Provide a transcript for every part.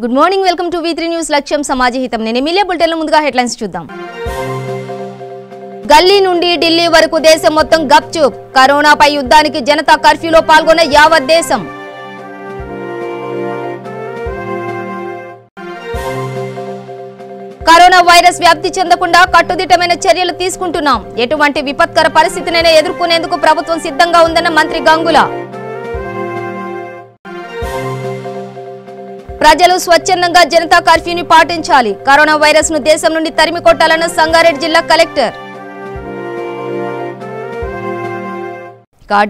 Good morning, welcome to V3 news. లక్ష్యం సమాజ హితం. నేను ఎమిలియా. బులెటిన్లో ముందుగా హెడ్లైన్స్ చూద్దాం. గల్లీ నుండి ఢిల్లీ వరకు దేశం మొత్తం గప్చుప్. కరోనాపై యుద్ధానికి జనతా కర్ఫ్యూలో పాల్గొన్న యావత్ దేశం. కరోనా వైరస్ వ్యాప్తి చెందకుండా కట్టుదిట్టమైన చర్యలు తీసుకుంటున్నాం. ఎటువంటి విపత్కర పరిస్థితినైనా ఎదుర్కొనేందుకు ప్రభుత్వం సిద్ధంగా ఉందన్న మంత్రి గంగుల. ప్రజలు స్వచ్ఛందంగా జనతా కర్ఫ్యూని పాటించాలి. కరోనా వైరస్ ను దేశం నుండి తరిమి కొట్టాలన్న సంగారెడ్డి జిల్లా కలెక్టర్.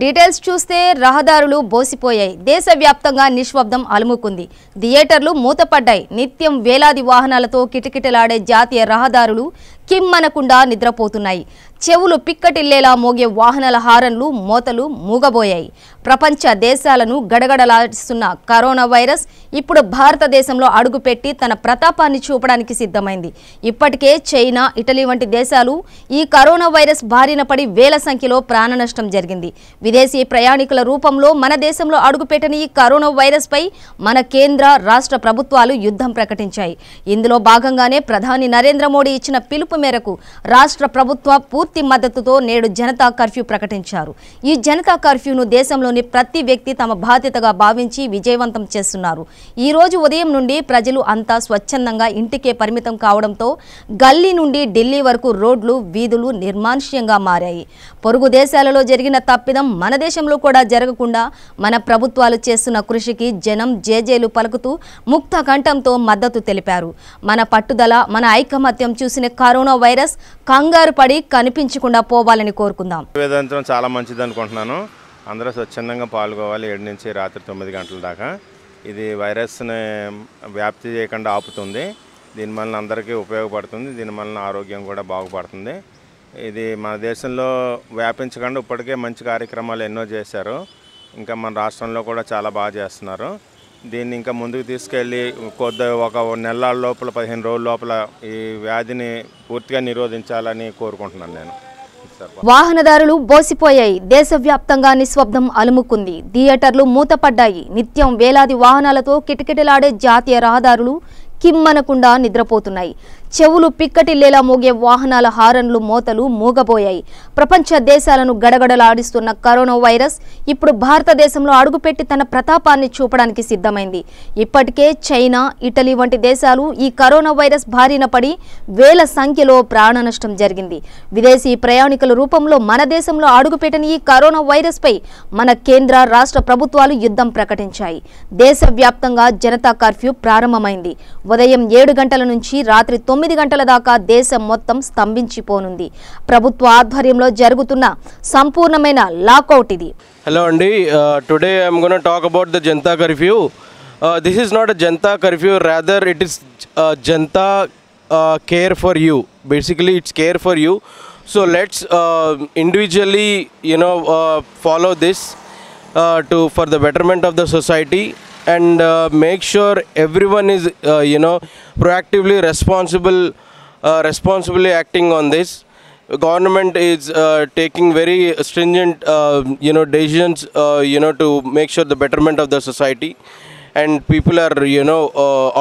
డీటెయిల్స్ చూస్తే రహదారులు బోసిపోయాయి. దేశవ్యాప్తంగా నిశ్శబ్దం అలుముకుంది. థియేటర్లు మూతపడ్డాయి. నిత్యం వేలాది వాహనాలతో కిటకిటలాడే జాతీయ రహదారులు కిమ్మనకుండా నిద్రపోతున్నాయి. చెవులు పిక్కటిల్లేలా మోగే వాహనాల హారన్లు మోతలు మూగబోయాయి. ప్రపంచ దేశాలను గడగడలాడిస్తున్న కరోనా వైరస్ ఇప్పుడు భారతదేశంలో అడుగుపెట్టి తన ప్రతాపాన్ని చూపడానికి సిద్ధమైంది. ఇప్పటికే చైనా, ఇటలీ వంటి దేశాలు ఈ కరోనా వైరస్ బారిన పడి వేల సంఖ్యలో ప్రాణ నష్టం జరిగింది. విదేశీ ప్రయాణికుల రూపంలో మన దేశంలో అడుగుపెట్టిన ఈ కరోనా వైరస్ పై మన కేంద్ర, రాష్ట్ర ప్రభుత్వాలు యుద్ధం ప్రకటించాయి. ఇందులో భాగంగానే ప్రధాని నరేంద్ర మోడీ ఇచ్చిన పిలుపు మేరకు రాష్ట్ర ప్రభుత్వ పూర్తి మద్దతుతో నేడు జనతా కర్ఫ్యూ ప్రకటించారు. ఈ జనతా కర్ఫ్యూను దేశంలోని ప్రతి వ్యక్తి తమ బాధ్యతగా భావించి విజయవంతం చేస్తున్నారు. ఈ రోజు ఉదయం నుండి ప్రజలు అంతా స్వచ్ఛందంగా ఇంటికే పరిమితం కావడంతో గల్లీ నుండి ఢిల్లీ వరకు రోడ్లు, వీధులు నిర్మానుష్యంగా మారాయి. పొరుగు దేశాలలో జరిగిన తప్పిదం మన దేశంలో కూడా జరగకుండా మన ప్రభుత్వాలు చేస్తున్న కృషికి జనం జేజేలు పలుకుతూ ముక్త కంఠంతో మద్దతు తెలిపారు. మన పట్టుదల, మన ఐకమత్యం చూసిన కరోనా వైరస్ కంగారు పడి కనిపించకుండా పోవాలని కోరుకుందాం. వేదాంతం చాలా మంచిది అనుకుంటున్నాను. అందరూ స్వచ్ఛందంగా పాల్గొవాలి. 7 నుంచి రాత్రి 9 గంటల దాకా. ఇది వైరస్ని వ్యాప్తి చేయకుండా ఆపుతుంది. దీనివల్ల అందరికీ ఉపయోగపడుతుంది. దీనివల్ల ఆరోగ్యం కూడా బాగుపడుతుంది. ఇది మన దేశంలో వ్యాపించకుండా ఇప్పటికే మంచి కార్యక్రమాలు ఎన్నో చేశారు. ఇంకా మన రాష్ట్రంలో కూడా చాలా బాగా చేస్తున్నారు. దీన్ని ఇంకా ముందుకు తీసుకెళ్ళి ఒక నెల లోపల, 15 రోజుల లోపల ఈ వ్యాధిని పూర్తిగా నిరోధించాలని కోరుకుంటున్నాను నేను. వాహనదారులు బోసిపోయాయి. దేశవ్యాప్తంగా నిశ్శబ్దం అలుముకుంది. థియేటర్లు మూతపడ్డాయి. నిత్యం వేలాది వాహనాలతో కిటకిటలాడే జాతీయ రహదారులు కిమ్మనకుండా నిద్రపోతున్నాయి. చెవులు పిక్కటిల్లేలా మోగే వాహనాల హారన్లు మోతలు మూగబోయాయి. ప్రపంచ దేశాలను గడగడలాడిస్తున్న కరోనా వైరస్ ఇప్పుడు భారతదేశంలో అడుగుపెట్టి తన ప్రతాపాన్ని చూపడానికి సిద్ధమైంది. ఇప్పటికే చైనా, ఇటలీ వంటి దేశాలు ఈ కరోనా వైరస్ బారిన పడి వేల సంఖ్యలో ప్రాణ నష్టం జరిగింది. విదేశీ ప్రయాణికుల రూపంలో మన దేశంలో అడుగుపెట్టిన ఈ కరోనా వైరస్ పై మన కేంద్ర, రాష్ట్ర ప్రభుత్వాలు యుద్ధం ప్రకటించాయి. దేశవ్యాప్తంగా జనతా కర్ఫ్యూ ప్రారంభమైంది. ఉదయం 7 గంటల నుంచి రాత్రి 9 గంటల దాకా దేశం మొత్తం స్తంభించిపోనుంది. ప్రభుత్వ ఆధ్వర్యంలో జరుగుతున్న సంపూర్ణమైన లాకౌట్ ఇది. హలో అండి, today I'm gonna talk about the Janata curfew. This is not a Janata curfew, rather it is Janata care for you. Basically it's care for you. So let's individually follow this for the betterment of the society. And make sure everyone is proactively responsibly acting on this. Government is taking very stringent decisions to make sure the betterment of the society, and people are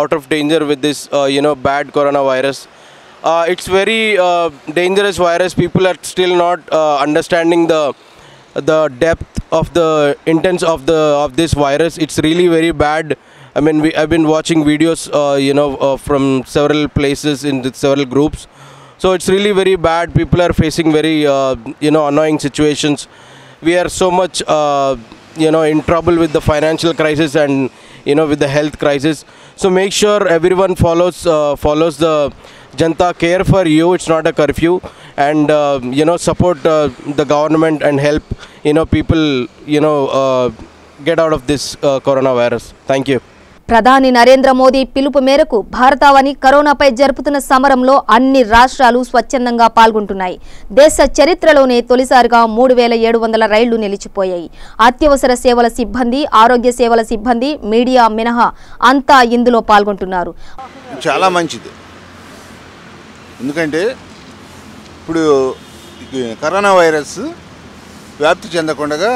out of danger with this bad coronavirus. It's very dangerous virus. People are still not understanding the depth of the intents of this virus. It's really very bad. I mean, I've been watching videos from several places in several groups. So it's really very bad. People are facing very annoying situations. We are so much in trouble with the financial crisis and with the health crisis. So make sure everyone follows the Janta care for you. It's not a curfew. And support the government and help people get out of this coronavirus. Thank you. ప్రధాని నరేంద్ర మోదీ పిలుపు మేరకు భారతావని కరోనాపై జరుపుతున్న సమరంలో అన్ని రాష్ట్రాలు స్వచ్ఛందంగా పాల్గొంటున్నాయి. దేశ చరిత్రలోనే తొలిసారిగా 3700 రైళ్లు నిలిచిపోయాయి. అత్యవసర సేవల సిబ్బంది, ఆరోగ్య సేవల సిబ్బంది, మీడియా మినహా అంతా ఇందులో పాల్గొంటున్నారు. చాలా మంచిది. ఎందుకంటే ఇప్పుడు కరోనా వైరస్ వ్యాప్తి చెందకుండా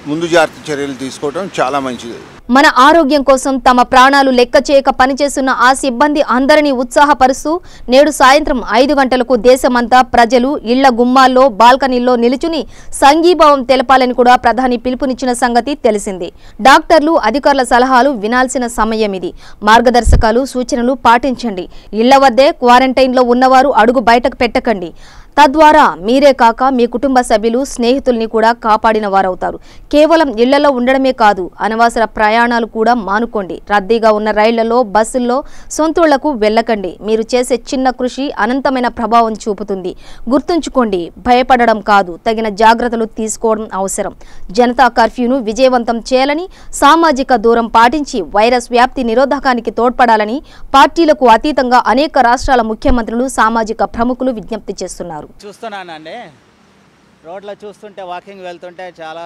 ముందు జాగ్రత్త చర్యలు తీసుకోవడం చాలా మంచిది. మన ఆరోగ్యం కోసం తమ ప్రాణాలు లెక్క చేయక పనిచేస్తున్న ఆ సిబ్బంది అందరినీ ఉత్సాహపరుస్తూ నేడు సాయంత్రం 5 గంటలకు దేశమంతా ప్రజలు ఇళ్ల గుమ్మాల్లో బాల్కనీల్లో నిలుచుని సంఘీభావం తెలపాలని కూడా ప్రధాని పిలుపునిచ్చిన సంగతి తెలిసిందే. డాక్టర్లు అధికారుల సలహాలు వినాల్సిన సమయం ఇది. మార్గదర్శకాలు సూచనలు పాటించండి. ఇళ్ల వద్దే క్వారంటైన్లో ఉన్నవారు అడుగు బయటకు పెట్టకండి. తద్వారా మీరే కాక మీ కుటుంబ సభ్యులు స్నేహితుల్ని కూడా కాపాడిన వారవుతారు. కేవలం ఇళ్లలో ఉండడమే కాదు, అనవసర ప్రయాణాలు కూడా మానుకోండి. రద్దీగా ఉన్న రైళ్లలో బస్సుల్లో సొంతూళ్లకు వెళ్ళకండి. మీరు చేసే చిన్న కృషి అనంతమైన ప్రభావం చూపుతుంది. గుర్తుంచుకోండి, భయపడడం కాదు, తగిన జాగ్రత్తలు తీసుకోవడం అవసరం. జనతా కర్ఫ్యూను విజయవంతం చేయాలని, సామాజిక దూరం పాటించి వైరస్ వ్యాప్తి నిరోధకానికి తోడ్పడాలని పార్టీలకు అతీతంగా అనేక రాష్ట్రాల ముఖ్యమంత్రులు, సామాజిక ప్రముఖులు విజ్ఞప్తి చేస్తున్నారు. చూస్తున్నానండి, రోడ్లో చూస్తుంటే వాకింగ్ వెళ్తుంటే చాలా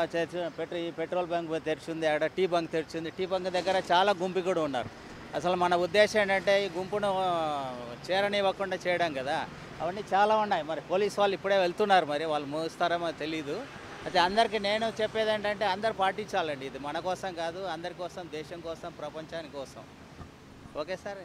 పెట్రోల్ బంక్ తెరిచింది, అక్కడ టీ బంక్ తెరిచింది. టీ బంక్ దగ్గర చాలా గుంపు కూడా ఉన్నారు. అసలు మన ఉద్దేశం ఏంటంటే ఈ గుంపును చేరనివ్వకుండా చేయడం కదా. అవన్నీ చాలా ఉన్నాయి. మరి పోలీస్ వాళ్ళు ఇప్పుడే వెళ్తున్నారు, మరి వాళ్ళు మోస్తారేమో తెలీదు. అయితే అందరికీ నేను చెప్పేది ఏంటంటే అందరు పాటించాలండి. ఇది మన కోసం కాదు, అందరి కోసం, దేశం కోసం, ప్రపంచాని కోసం. Okay sir.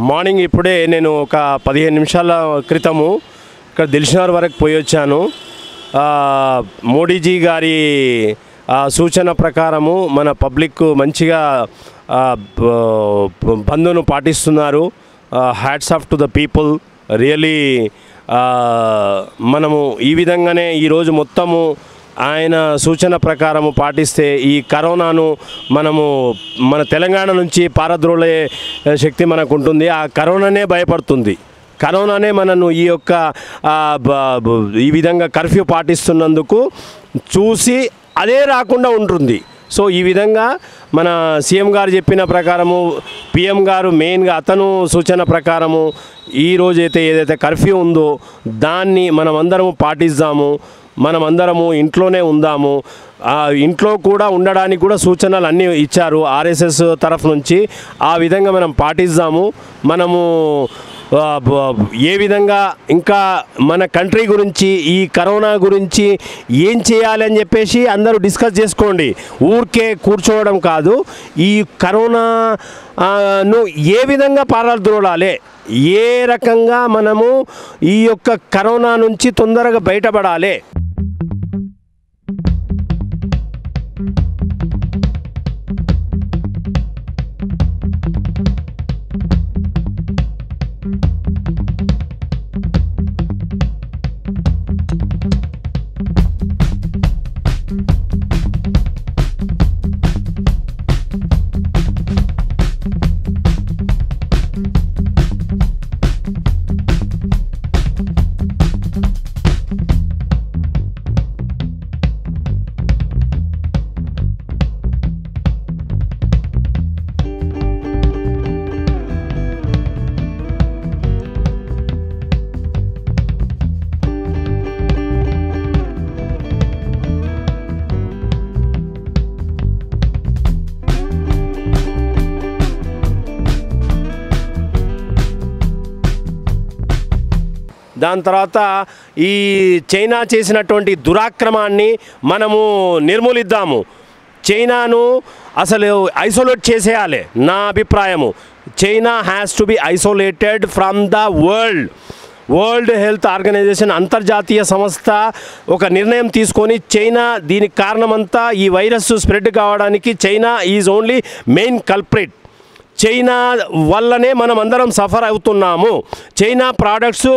మార్నింగ్ ఇప్పుడే నేను ఒక 15 నిమిషాల క్రితము ఇక్కడ దిల్షుఖ్నగర్ వరకు పోయి వచ్చాను. మోడీజీ గారి సూచన ప్రకారము మన పబ్లిక్ మంచిగా బంద్ను పాటిస్తున్నారు. Hats off to the people. Really మనము ఈ విధంగానే ఈరోజు మొత్తము ఆయన సూచన ప్రకారము పాటిస్తే ఈ కరోనాను మనము మన తెలంగాణ నుంచి పారద్రోలే శక్తి మనకు ఉంటుంది. ఆ కరోనానే భయపడుతుంది. కరోనానే మనను ఈ విధంగా కర్ఫ్యూ పాటిస్తున్నందుకు చూసి అదే రాకుండా ఉంటుంది. సో ఈ విధంగా మన సీఎం గారు చెప్పిన ప్రకారము, పిఎం గారు మెయిన్గా అతను సూచన ప్రకారము ఈరోజైతే ఏదైతే కర్ఫ్యూ ఉందో దాన్ని మనమందరము పాటిద్దాము. మనమందరము ఇంట్లోనే ఉందాము. ఇంట్లో కూడా ఉండడానికి కూడా సూచనలు అన్నీ ఇచ్చారు ఆర్ఎస్ఎస్ తరఫు నుంచి. ఆ విధంగా మనం పాటిద్దాము. మనము ఏ విధంగా ఇంకా మన కంట్రీ గురించి, ఈ కరోనా గురించి ఏం చేయాలి అని చెప్పేసి అందరూ డిస్కస్ చేసుకోండి. ఊరికే కూర్చోవడం కాదు. ఈ కరోనాను ఏ విధంగా పారద్రోలాలి, ఏ రకంగా మనము ఈ యొక్క కరోనా నుంచి తొందరగా బయటపడాలి. దాని తర్వాత ఈ చైనా చేసినటువంటి దురాక్రమాన్ని మనము నిర్మూలిద్దాము. చైనాను అసలు ఐసోలేట్ చేసేయాలి. నా అభిప్రాయము China has to be isolated from the World Health Organization, అంతర్జాతీయ సంస్థ ఒక నిర్ణయం తీసుకొని చైనా దీనికి కారణమంతా ఈ వైరస్ స్ప్రెడ్ కావడానికి China is only main culprit. China వల్లనే మనం అందరం సఫర్ అవుతున్నాము. చైనా ప్రోడక్ట్స్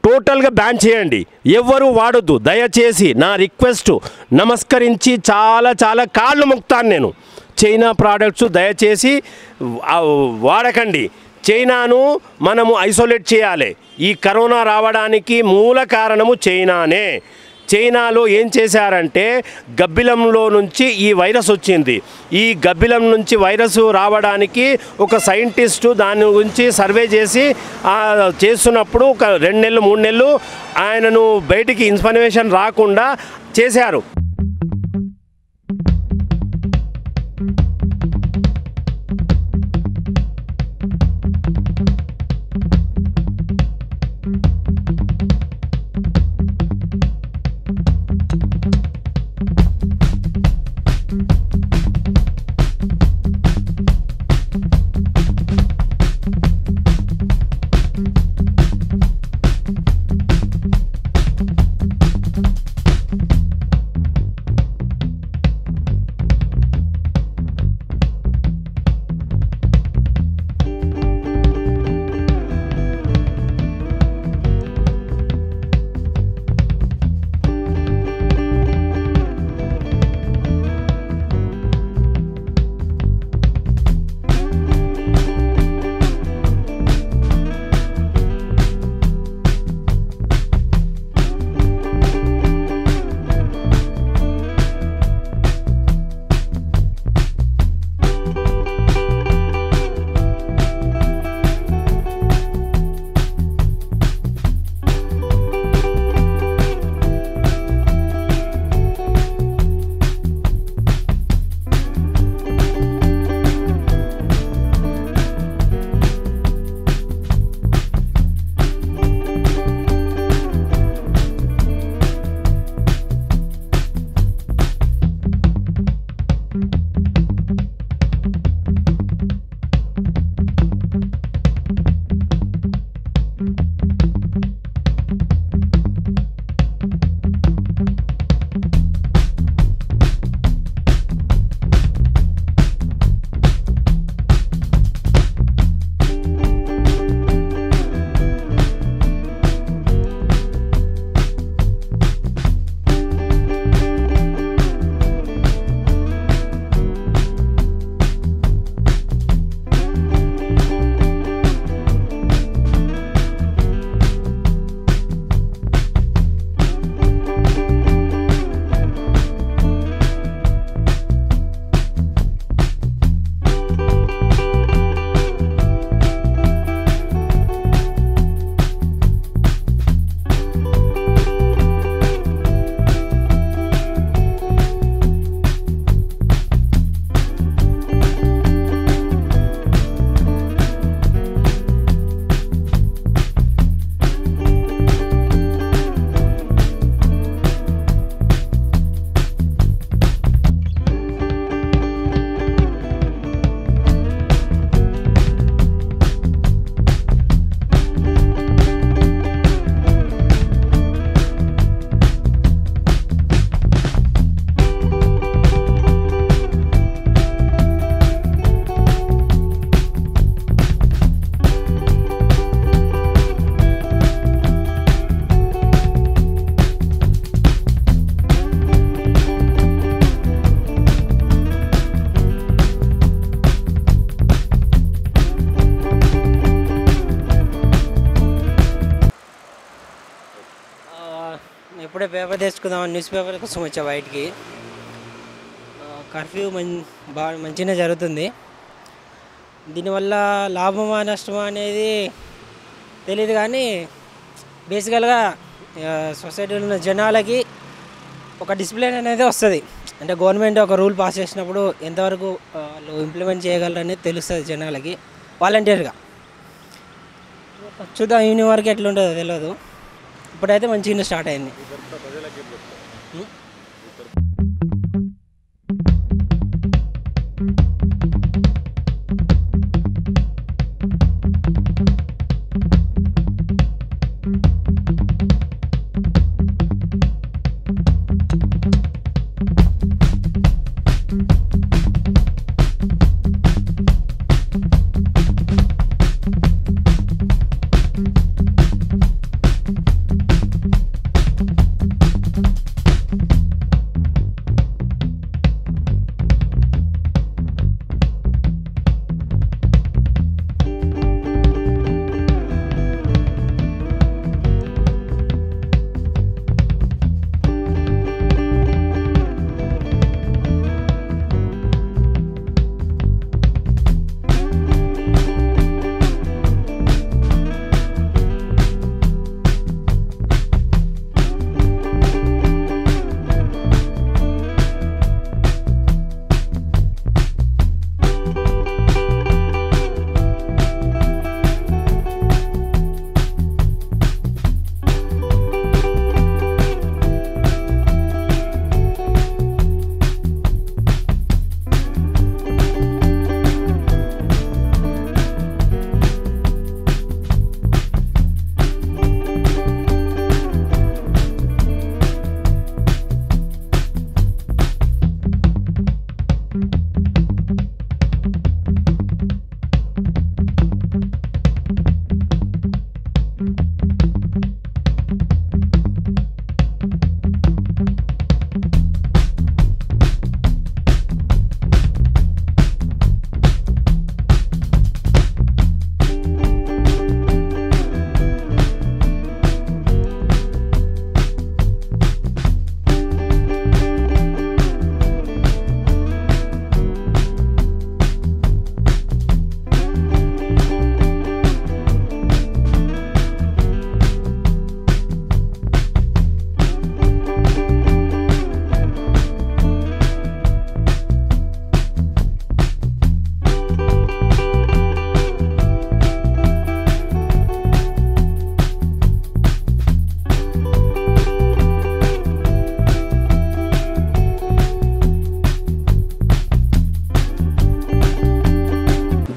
టోటల్గా బ్యాన్ చేయండి, ఎవ్వరూ వాడొద్దు దయచేసి. నా రిక్వెస్ట్, నమస్కరించి చాలా కాళ్ళు మొక్కుతాను నేను. చైనా ప్రోడక్ట్స్ దయచేసి వాడకండి. చైనాను మనము ఐసోలేట్ చేయాలి. ఈ కరోనా రావడానికి మూల కారణము చైనానే. చైనాలో ఏం చేశారంటే గబ్బిలంలో నుంచి ఈ వైరస్ వచ్చింది. ఈ గబ్బిలం నుంచి వైరస్ రావడానికి ఒక సైంటిస్టు దాని గురించి సర్వే చేసి చేస్తున్నప్పుడు ఒక 2 నెలలు 3 నెలలు ఆయనను బయటికి ఇన్ఫర్మేషన్ రాకుండా చేశారు. ఇప్పుడే పేపర్ తెచ్చుకుందామని న్యూస్ పేపర్ కోసం వచ్చా బయటికి. కర్ఫ్యూ బాగా మంచిగానే జరుగుతుంది. దీనివల్ల లాభమా నష్టమా అనేది తెలియదు, కానీ బేసికల్గా సొసైటీలో ఉన్న జనాలకి ఒక డిసిప్లిన్ అనేది వస్తుంది. అంటే గవర్నమెంట్ ఒక రూల్ పాస్ చేసినప్పుడు ఎంతవరకు వాళ్ళు ఇంప్లిమెంట్ చేయగలరు అనేది తెలుస్తుంది జనాలకి వాలంటీర్గా. చూద్దాం ఈవినింగ్ వరకు ఎట్లుంటుందో తెలియదు. ఇప్పుడైతే మంచిగా స్టార్ట్ అయింది.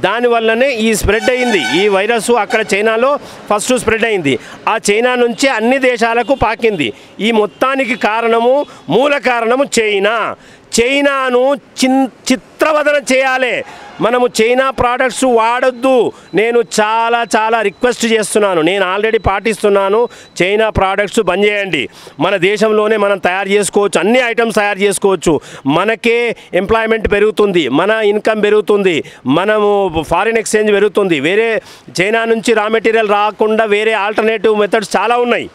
దానివల్లనే ఈ స్ప్రెడ్ అయింది. ఈ వైరస్ అక్కడ చైనాలో ఫస్ట్ స్ప్రెడ్ అయింది. ఆ చైనా నుంచి అన్ని దేశాలకు పాకింది. ఈ మొత్తానికి కారణము, మూల కారణము చైనాను చిత్రవదన చేయాలి. మనము చైనా ప్రోడక్ట్స్ వాడొద్దు. నేను చాలా రిక్వెస్ట్ చేస్తున్నాను. నేను ఆల్రెడీ పాటిస్తున్నాను. చైనా ప్రోడక్ట్స్ బంద్ చేయండి. మన దేశంలోనే మనం తయారు చేసుకోవచ్చు, అన్ని ఐటమ్స్ తయారు చేసుకోవచ్చు. మనకే ఎంప్లాయ్మెంట్ పెరుగుతుంది, మన ఇన్కమ్ పెరుగుతుంది, మనము ఫారిన్ ఎక్స్చేంజ్ పెరుగుతుంది. వేరే చైనా నుంచి రా మెటీరియల్ రాకుండా వేరే ఆల్టర్నేటివ్ మెథడ్స్ చాలా ఉన్నాయి.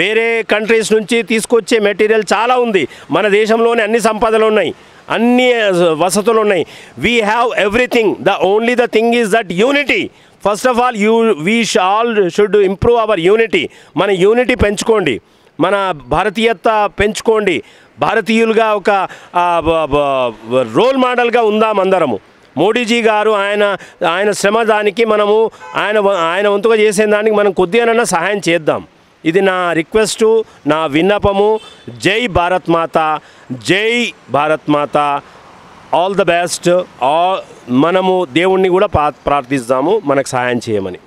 వేరే కంట్రీస్ నుంచి తీసుకొచ్చే మెటీరియల్ చాలా ఉంది. మన దేశంలోనే అన్ని సంపదలు ఉన్నాయి, అన్ని వసతులు ఉన్నాయి. We have everything. Only the thing is that unity. First of all we all should improve our unity. మన యూనిటీ పెంచుకోండి, మన భారతీయత పెంచుకోండి. భారతీయులుగా ఒక రోల్ మోడల్గా ఉందాం అందరము. మోడీజీ గారు ఆయన శ్రమదానికి మనము ఆయన వంతుగా చేసే దానికి మనం కొద్దిగానన్నా సహాయం చేద్దాం. ఇది నా రిక్వెస్టు, నా విన్నపము. జై భారత్ మాత, జై భారత్ మాత. All the best. మనము దేవుణ్ణి కూడా ప్రార్థిస్తాము మనకు సహాయం చేయమని.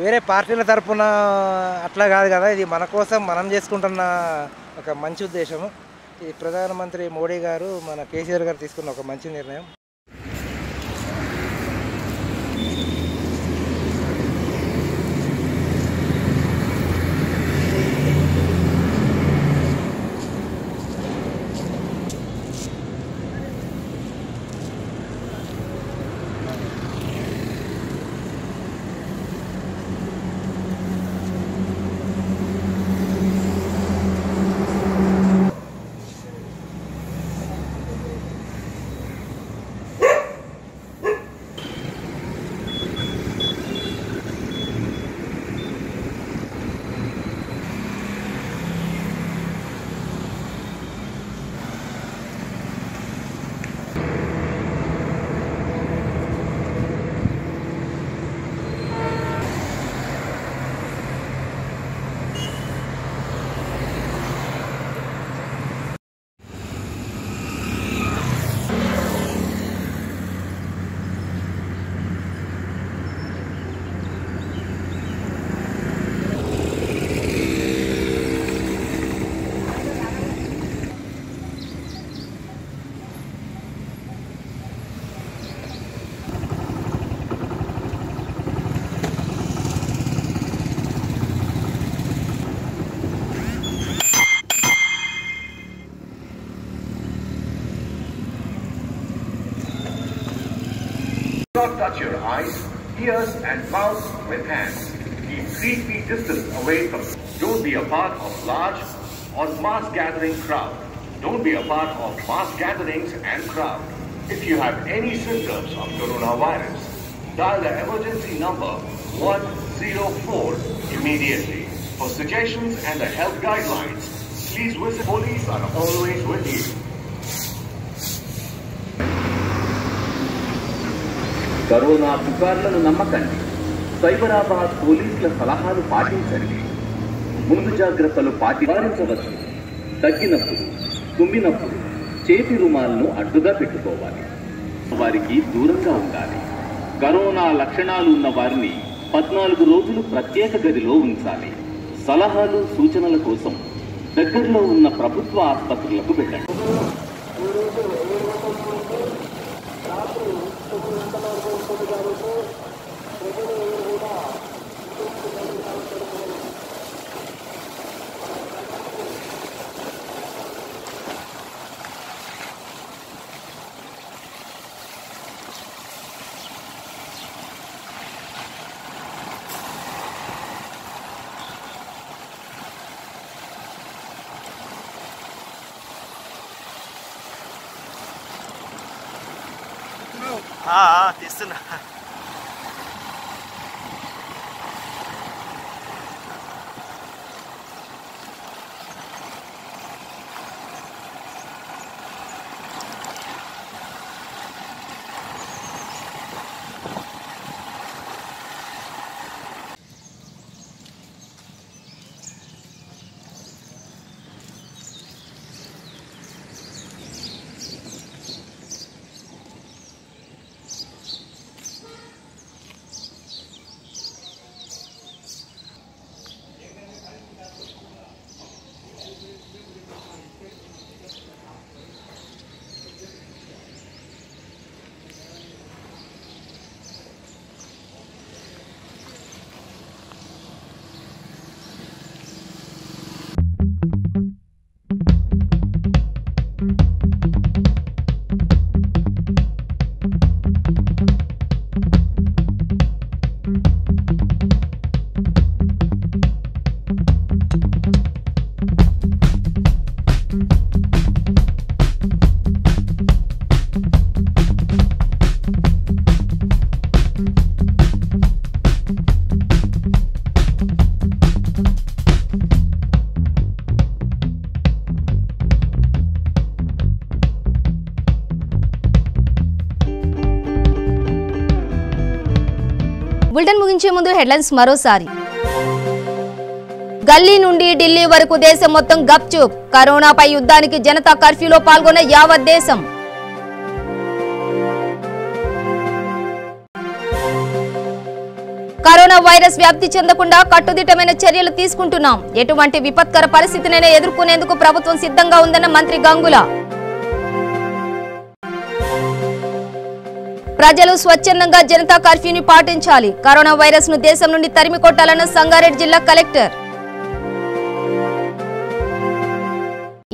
వేరే పార్టీల తరపున అట్లా కాదు కదా, ఇది మన కోసం మనం చేసుకుంటున్న ఒక మంచి ఉద్దేశము. ఇది ప్రధానమంత్రి మోడీ గారు, మన కేసీఆర్ గారు తీసుకున్న ఒక మంచి నిర్ణయం. Do not touch your eyes, ears and mouth with hands. Keep 3 feet distance away from. Don't be a part of large or mass gathering crowd. Don't be a part of mass gatherings and crowd. If you have any symptoms of coronavirus, dial the emergency number 104 immediately. For suggestions and the health guidelines, please visit. Police are always with you. Corona పుకార్లను నమ్మకండి. సైబరాబాద్ పోలీసుల సలహాలు పాటించండి. ముందు జాగ్రత్తలు పాటించవచ్చు. తగ్గినప్పుడు, తుమ్మినప్పుడు చేతి రుమాలను అడ్డుగా పెట్టుకోవాలి. వారికి దూరంగా ఉండాలి. కరోనా లక్షణాలు ఉన్న వారిని 14 రోజులు ప్రత్యేక గదిలో ఉంచాలి. సలహాలు సూచనల కోసం దగ్గరలో ఉన్న ప్రభుత్వ ఆసుపత్రులకు వెళ్ళండి. తీస్తున్నా. బులెటిన్ ముగించే ముందు హెడ్లైన్స్ మరోసారి. గల్లీ నుండి ఢిల్లీ వరకు దేశం మొత్తం గప్చుప్. కరోనాపై యుద్ధానికి జనతా కర్ఫ్యూలో పాల్గొన్న యావత్ దేశం. కరోనా వైరస్ వ్యాప్తి చెందకుండా కట్టుదిట్టమైన చర్యలు తీసుకుంటున్నాం. ఎటువంటి విపత్కర పరిస్థితినైనా ఎదుర్కొనేందుకు ప్రభుత్వం సిద్ధంగా ఉందన్న మంత్రి గంగుల. ప్రజలు స్వచ్ఛందంగా జనతా కర్ఫ్యూని పాటించాలి. కరోనా వైరస్ ను దేశం నుండి తరిమి కొట్టాలన్న సంగారెడ్డి జిల్లా కలెక్టర్.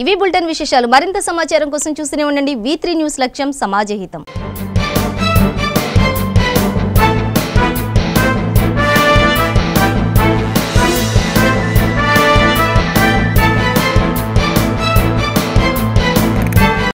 ఇవి బులెటిన్ విశేషాలు. మరింత సమాచారం కోసం చూస్తూనే ఉండండి V3 న్యూస్. లక్ష్యం సమాజహితం.